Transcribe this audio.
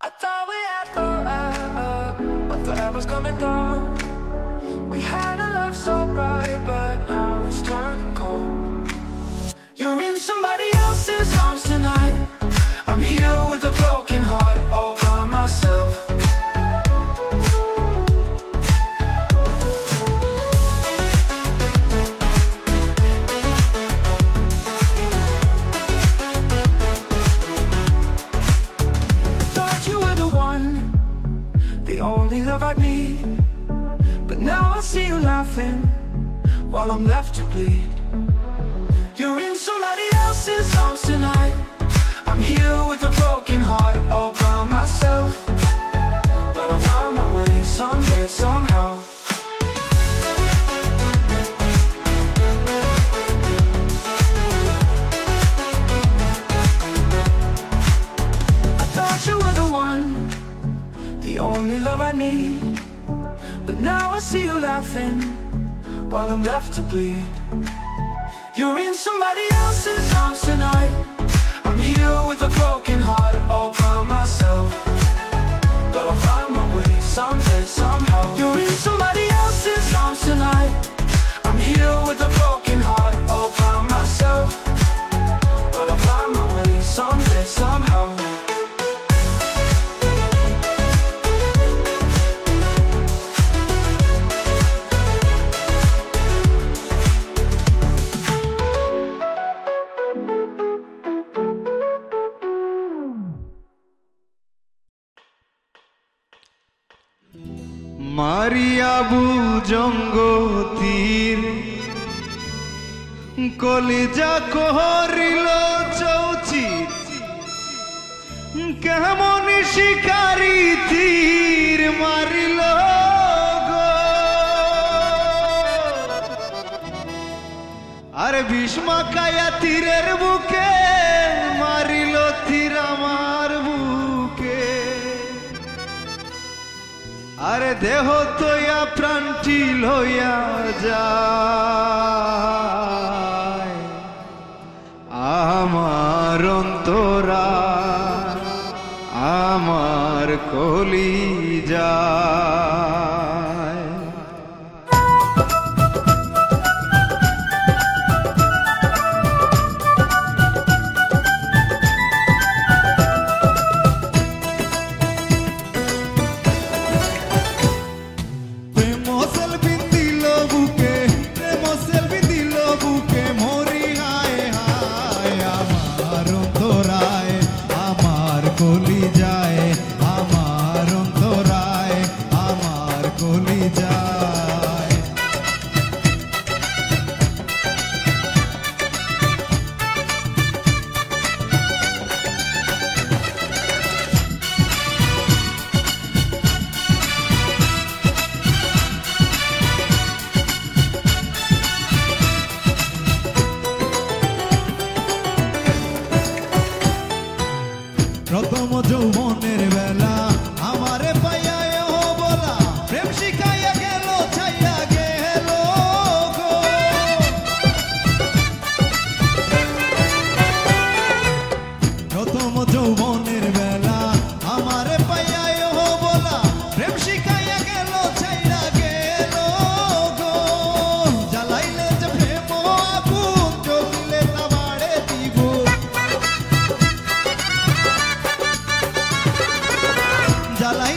I thought we had forever, but forever's coming down. We had a love so bright, but now it's turning cold. You're in somebody else's arms tonight. I'm here with a broken heart, all by myself. Only love I need, but now I see you laughing while I'm left to bleed. You're in somebody else's arms tonight. I'm here with a broken heart, all by myself. But I'll find my way someday, somehow. I thought you were the one, the only love I need, but now I see you laughing while I'm left to bleed. You're in somebody else's arms tonight. I'm here with a broken heart, all by myself. But I'll find my way someday, somehow. You're in somebody else's arms tonight. I'm here with a broken heart, all by myself. But I'll find my way someday, somehow. মারিয়া বুজঙ্গতীর কলিজা কহরিল চৌচির কেমন শিকারি তীর মারিল গো আর ভীষ্মাকায়া তীরের বুকে মারিল তীর আমার বুকে আরে দেহ তোয়া প্রাণটি লইয়া যায় আমার অন্তরা আমার কলিজা। প্রথম যৌবনের বেলা আমারে পাইয়া বলা প্রেম শিখাইয়া গেল ছাইয়া গেল গো। প্রথম যৌবনের বেলা আমারে পাইয়া বলা প্রেম শিখাইয়া গেল ছাইয়া গেল গো। জ্বালাইলে যে প্রেম আগুন জ্বলিলে তা বাড়ে দিব জ্বালাই